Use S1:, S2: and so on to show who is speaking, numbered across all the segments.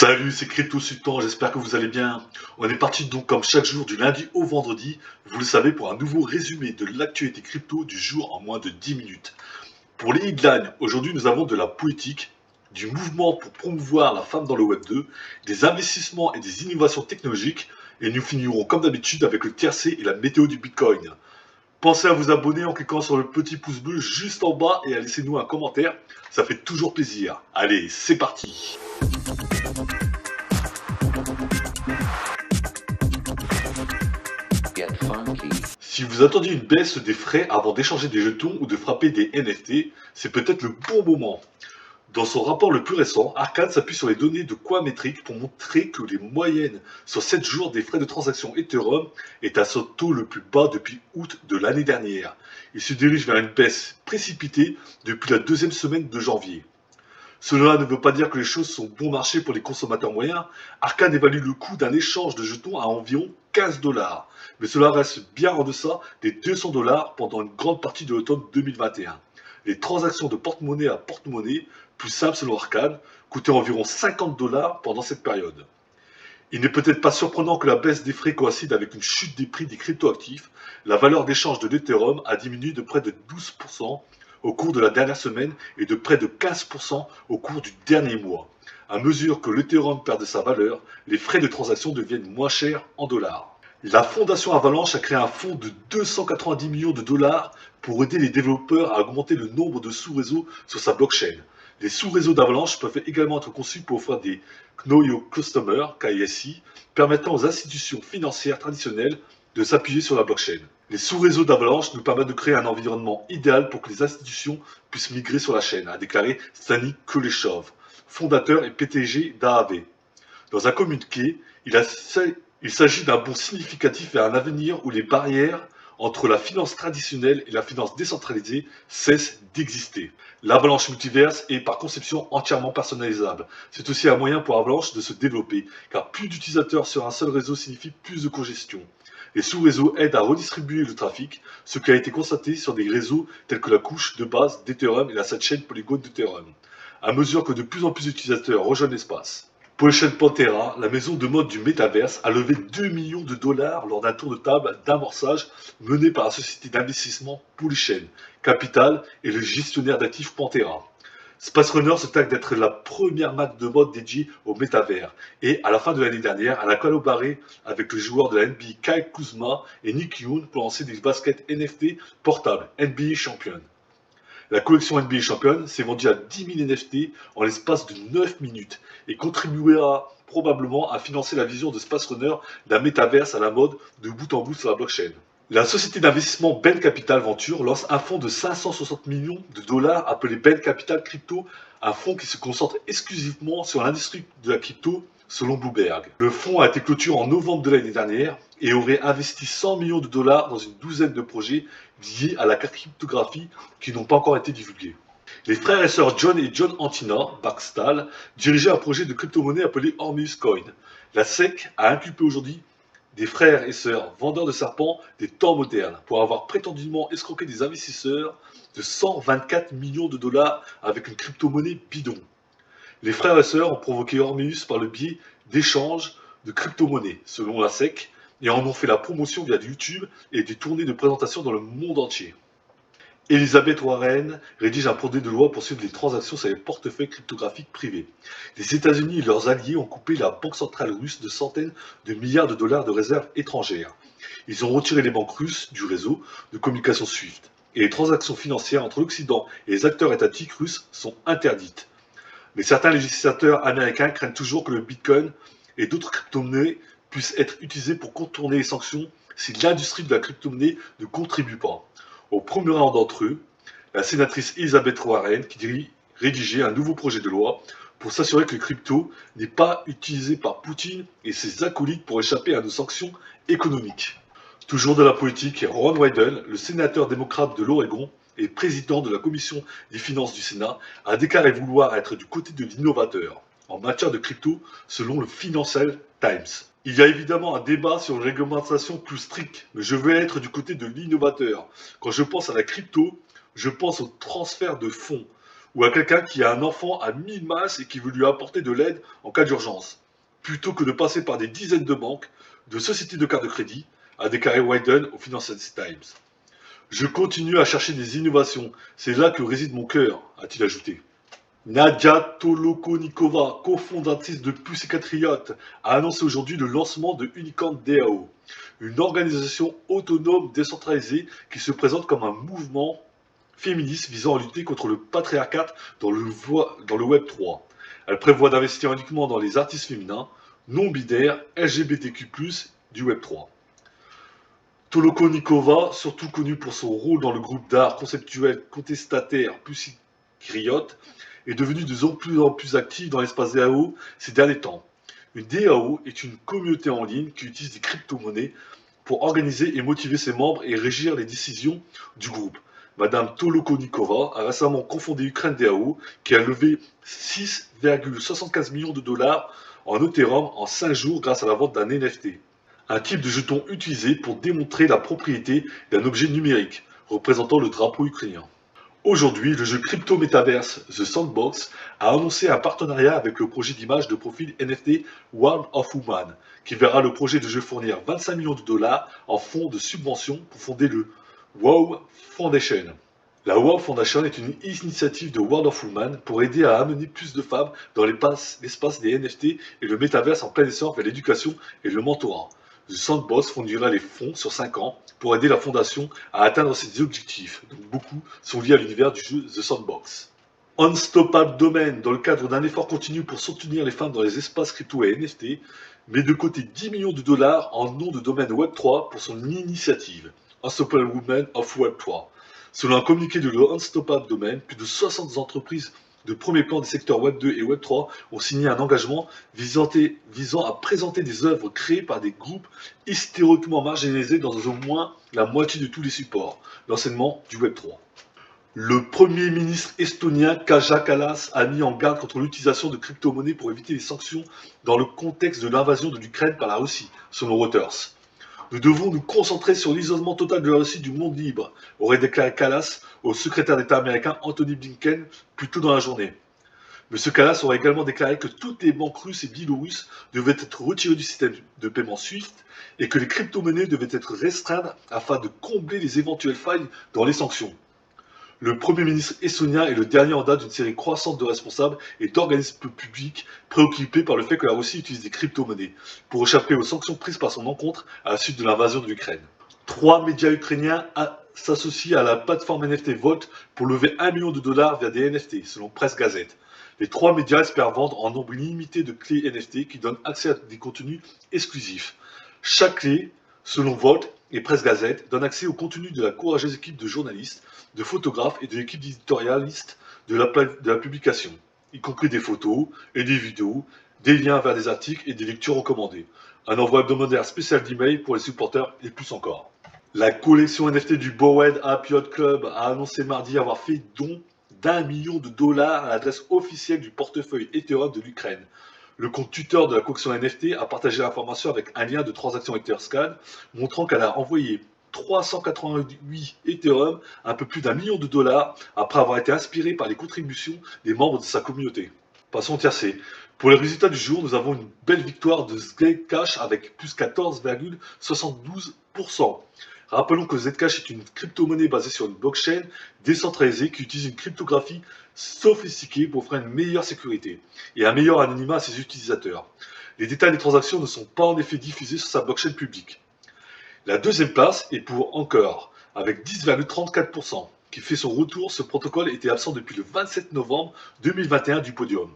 S1: Salut, c'est Crypto Sultan, j'espère que vous allez bien. On est parti donc comme chaque jour du lundi au vendredi, vous le savez, pour un nouveau résumé de l'actualité crypto du jour en moins de 10 minutes. Pour les headlines, aujourd'hui nous avons de la politique, du mouvement pour promouvoir la femme dans le Web 2, des investissements et des innovations technologiques, et nous finirons comme d'habitude avec le TRC et la météo du Bitcoin. Pensez à vous abonner en cliquant sur le petit pouce bleu juste en bas et à laisser nous un commentaire, ça fait toujours plaisir. Allez, c'est parti. Si vous attendiez une baisse des frais avant d'échanger des jetons ou de frapper des NFT, c'est peut-être le bon moment. Dans son rapport le plus récent, Arcane s'appuie sur les données de Coinmetrics pour montrer que les moyennes sur 7 jours des frais de transaction Ethereum est à son taux le plus bas depuis août de l'année dernière. Il se dirige vers une baisse précipitée depuis la deuxième semaine de janvier. Cela ne veut pas dire que les choses sont bon marché pour les consommateurs moyens. Arcane évalue le coût d'un échange de jetons à environ 15 $, mais cela reste bien en deçà des 200 $ pendant une grande partie de l'automne 2021. Les transactions de porte-monnaie à porte-monnaie, plus simples selon Arcane, coûtaient environ 50 $ pendant cette période. Il n'est peut-être pas surprenant que la baisse des frais coïncide avec une chute des prix des cryptoactifs. La valeur d'échange de l'Ethereum a diminué de près de 12% au cours de la dernière semaine et de près de 15% au cours du dernier mois. À mesure que l'Ethereum perd de sa valeur, les frais de transaction deviennent moins chers en dollars. La fondation Avalanche a créé un fonds de 290 millions de dollars pour aider les développeurs à augmenter le nombre de sous-réseaux sur sa blockchain. Les sous-réseaux d'Avalanche peuvent également être conçus pour offrir des Know Your Customer, KYC, permettant aux institutions financières traditionnelles de s'appuyer sur la blockchain. Les sous-réseaux d'Avalanche nous permettent de créer un environnement idéal pour que les institutions puissent migrer sur la chaîne, a déclaré Stani Kuleshov, fondateur et PTG d'AAV. Dans un communiqué, il s'agit d'un bond significatif vers un avenir où les barrières entre la finance traditionnelle et la finance décentralisée cessent d'exister. L'Avalanche Multiverse est par conception entièrement personnalisable. C'est aussi un moyen pour Avalanche de se développer, car plus d'utilisateurs sur un seul réseau signifie plus de congestion. Les sous-réseaux aident à redistribuer le trafic, ce qui a été constaté sur des réseaux tels que la couche de base d'Ethereum et la sidechain Polygon d'Ethereum, à mesure que de plus en plus d'utilisateurs rejoignent l'espace. Polychain Pantera, la maison de mode du métaverse, a levé 2 millions de dollars lors d'un tour de table d'amorçage mené par la société d'investissement Polychain Capital et le gestionnaire d'actifs Pantera. Space Runner se targue d'être la première marque de mode dédiée au métavers et à la fin de l'année dernière, elle a collaboré avec le joueur de la NBA Kyle Kuzma et Nick Young pour lancer des baskets NFT portables NBA Champion. La collection NBA Champion s'est vendue à 10 000 NFT en l'espace de 9 minutes et contribuera probablement à financer la vision de Space Runner d'un métaverse à la mode de bout en bout sur la blockchain. La société d'investissement Ben Capital Venture lance un fonds de 560 millions de dollars appelé Ben Capital Crypto, un fonds qui se concentre exclusivement sur l'industrie de la crypto selon Bloomberg. Le fonds a été clôturé en novembre de l'année dernière et aurait investi 100 millions de dollars dans une douzaine de projets liés à la cryptographie qui n'ont pas encore été divulgués. Les frères et sœurs John et John Antina Barksdale dirigeaient un projet de crypto-monnaie appelé Hormeus Coin. La SEC a inculpé aujourd'hui des frères et sœurs vendeurs de serpents des temps modernes pour avoir prétendument escroqué des investisseurs de 124 millions de dollars avec une crypto-monnaie bidon. Les frères et sœurs ont provoqué Hormeus par le biais d'échanges de crypto-monnaies, selon la SEC, et en ont fait la promotion via YouTube et des tournées de présentation dans le monde entier. Elizabeth Warren rédige un projet de loi pour suivre les transactions sur les portefeuilles cryptographiques privés. Les États-Unis et leurs alliés ont coupé la banque centrale russe de centaines de milliards de dollars de réserves étrangères. Ils ont retiré les banques russes du réseau de communication SWIFT. Et les transactions financières entre l'Occident et les acteurs étatiques russes sont interdites. Mais certains législateurs américains craignent toujours que le Bitcoin et d'autres crypto-monnaies puissent être utilisés pour contourner les sanctions si l'industrie de la crypto-monnaie ne contribue pas. Au premier rang d'entre eux, la sénatrice Elizabeth Warren qui rédigeait un nouveau projet de loi pour s'assurer que le crypto n'est pas utilisé par Poutine et ses acolytes pour échapper à nos sanctions économiques. Toujours de la politique, Ron Wyden, le sénateur démocrate de l'Oregon et président de la commission des finances du Sénat, a déclaré vouloir être du côté de l'innovateur en matière de crypto selon le Financial Times. Il y a évidemment un débat sur une réglementation plus stricte, mais je veux être du côté de l'innovateur. Quand je pense à la crypto, je pense au transfert de fonds, ou à quelqu'un qui a un enfant à 1000 masses et qui veut lui apporter de l'aide en cas d'urgence, plutôt que de passer par des dizaines de banques, de sociétés de cartes de crédit, a déclaré Wyden au Financial Times. Je continue à chercher des innovations, c'est là que réside mon cœur, a-t-il ajouté. Nadia Tolokonikova, cofondatrice de Pussycat, a annoncé aujourd'hui le lancement de Unicorn DAO, une organisation autonome décentralisée qui se présente comme un mouvement féministe visant à lutter contre le patriarcat dans le Web 3. Elle prévoit d'investir uniquement dans les artistes féminins, non-binaires, LGBTQ+, du Web 3. Tolokonikova, surtout connue pour son rôle dans le groupe d'art conceptuel contestataire Pussy Riot, est devenue de plus en plus active dans l'espace DAO ces derniers temps. Une DAO est une communauté en ligne qui utilise des crypto-monnaies pour organiser et motiver ses membres et régir les décisions du groupe. Madame Tolokonikova a récemment cofondé Ukraine DAO qui a levé 6,75 millions de dollars en Ethereum en 5 jours grâce à la vente d'un NFT. Un type de jeton utilisé pour démontrer la propriété d'un objet numérique représentant le drapeau ukrainien. Aujourd'hui, le jeu crypto-métaverse The Sandbox a annoncé un partenariat avec le projet d'image de profil NFT World of Woman, qui verra le projet de jeu fournir 25 millions de dollars en fonds de subvention pour fonder le WoW Foundation. La WoW Foundation est une initiative de World of Woman pour aider à amener plus de femmes dans l'espace des NFT et le métaverse en plein essor vers l'éducation et le mentorat. The Sandbox fournira les fonds sur 5 ans pour aider la fondation à atteindre ses objectifs, dont beaucoup sont liés à l'univers du jeu The Sandbox. Unstoppable Domain, dans le cadre d'un effort continu pour soutenir les femmes dans les espaces crypto et NFT, met de côté 10 millions de dollars en nom de domaine Web3 pour son initiative, Unstoppable Women of Web3. Selon un communiqué de Unstoppable Domain, plus de 60 entreprises de premier plan des secteurs Web 2 et Web 3 ont signé un engagement visant à présenter des œuvres créées par des groupes historiquement marginalisés dans au moins la moitié de tous les supports d'enseignement du Web 3. Le Premier ministre estonien Kaja Kallas a mis en garde contre l'utilisation de crypto-monnaies pour éviter les sanctions dans le contexte de l'invasion de l'Ukraine par la Russie, selon Reuters. Nous devons nous concentrer sur l'isolement total de la Russie du monde libre, aurait déclaré Kallas au secrétaire d'État américain Anthony Blinken plus tôt dans la journée. M. Kallas aurait également déclaré que toutes les banques russes et biélorusses devaient être retirées du système de paiement SWIFT et que les crypto-monnaies devaient être restreintes afin de combler les éventuelles failles dans les sanctions. Le Premier ministre estonien est le dernier en date d'une série croissante de responsables et d'organismes publics préoccupés par le fait que la Russie utilise des crypto-monnaies pour échapper aux sanctions prises par son encontre à la suite de l'invasion de l'Ukraine. 3 médias ukrainiens s'associent à la plateforme NFT Volt pour lever 1 million de dollars via des NFT, selon Presse Gazette. Les 3 médias espèrent vendre en nombre illimité de clés NFT qui donnent accès à des contenus exclusifs. Chaque clé, selon Volt et Presse Gazette, donne accès au contenu de la courageuse équipe de journalistes, de photographes et de l'équipe d'éditorialistes de la publication, y compris des photos et des vidéos, des liens vers des articles et des lectures recommandées. Un envoi hebdomadaire spécial d'email pour les supporters et plus encore. La collection NFT du Bored Ape Yacht Club a annoncé mardi avoir fait don d'1 million de dollars à l'adresse officielle du portefeuille Ethereum de l'Ukraine. Le compte Twitter de la collection NFT a partagé l'information avec un lien de transaction Etherscan montrant qu'elle a envoyé 388 Ethereum, un peu plus d'1 million de dollars, après avoir été inspirée par les contributions des membres de sa communauté. Passons au tiercé. Pour les résultats du jour, nous avons une belle victoire de Zcash avec plus 14,72%. Rappelons que Zcash est une crypto-monnaie basée sur une blockchain décentralisée qui utilise une cryptographie sophistiquée pour offrir une meilleure sécurité et un meilleur anonymat à ses utilisateurs. Les détails des transactions ne sont pas en effet diffusés sur sa blockchain publique. La deuxième place est pour Anchor, avec 10,34%, qui fait son retour. Ce protocole était absent depuis le 27 novembre 2021 du podium.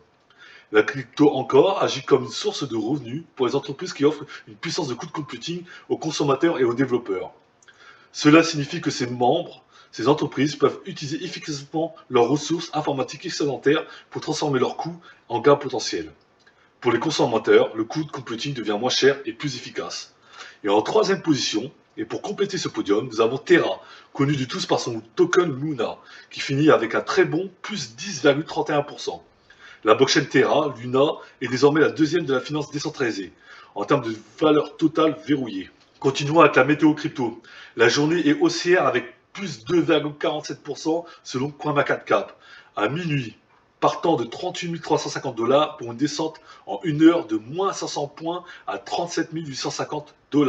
S1: La crypto Anchor agit comme une source de revenus pour les entreprises qui offrent une puissance de coût de computing aux consommateurs et aux développeurs. Cela signifie que ces entreprises peuvent utiliser efficacement leurs ressources informatiques excédentaires pour transformer leurs coûts en gains potentiels. Pour les consommateurs, le coût de computing devient moins cher et plus efficace. Et en troisième position, et pour compléter ce podium, nous avons Terra, connu de tous par son token Luna, qui finit avec un très bon plus 10,31%. La blockchain Terra, Luna, est désormais la deuxième de la finance décentralisée, en termes de valeur totale verrouillée. Continuons avec la météo crypto. La journée est haussière avec plus 2,47% selon CoinMarketCap, à minuit, partant de 38 350 $ pour une descente en 1 heure de moins 500 points à 37 850 $.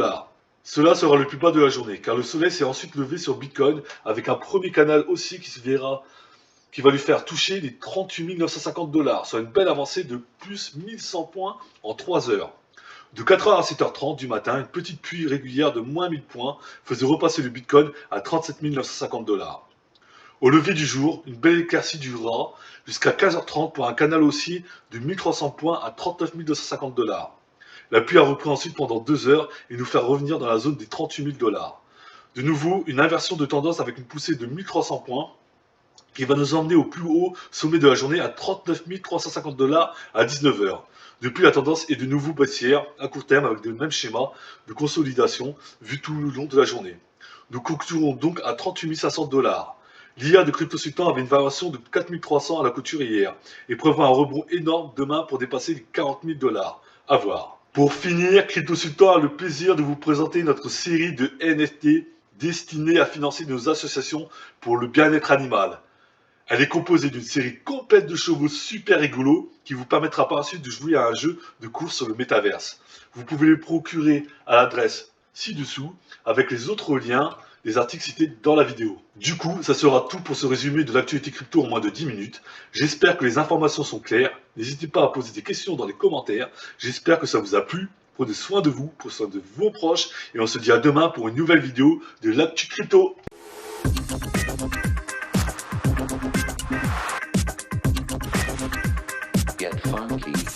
S1: Cela sera le plus bas de la journée, car le soleil s'est ensuite levé sur Bitcoin avec un premier canal haussier qui va lui faire toucher les 38 950 $, soit une belle avancée de plus 1100 points en 3 heures. De 4h à 7h30 du matin, une petite pluie régulière de moins 1000 points faisait repasser le Bitcoin à 37 950 $. Au lever du jour, une belle éclaircie durera jusqu'à 15h30 pour un canal haussier de 1300 points à 39 250 $. La pluie a repris ensuite pendant 2 heures et nous faire revenir dans la zone des 38 000 $. De nouveau, une inversion de tendance avec une poussée de 1300 points qui va nous emmener au plus haut sommet de la journée à 39 350 $ à 19h. Depuis, la tendance est de nouveau baissière à court terme avec le même schéma de consolidation vu tout le long de la journée. Nous conclurons donc à 38 500 $. L'IA de Crypto Sultan avait une variation de 4300 à la clôture hier et prévoit un rebond énorme demain pour dépasser les 40 000 $. À voir. Pour finir, Crypto Sultan a le plaisir de vous présenter notre série de NFT destinée à financer nos associations pour le bien-être animal. Elle est composée d'une série complète de chevaux super rigolos qui vous permettra par la suite de jouer à un jeu de course sur le métaverse. Vous pouvez les procurer à l'adresse ci-dessous avec les autres liens des articles cités dans la vidéo. Du coup, ça sera tout pour ce résumé de l'actualité crypto en moins de 10 minutes. J'espère que les informations sont claires. N'hésitez pas à poser des questions dans les commentaires. J'espère que ça vous a plu. Prenez soin de vous, prenez soin de vos proches et on se dit à demain pour une nouvelle vidéo de l'actu crypto.
S2: Get funky.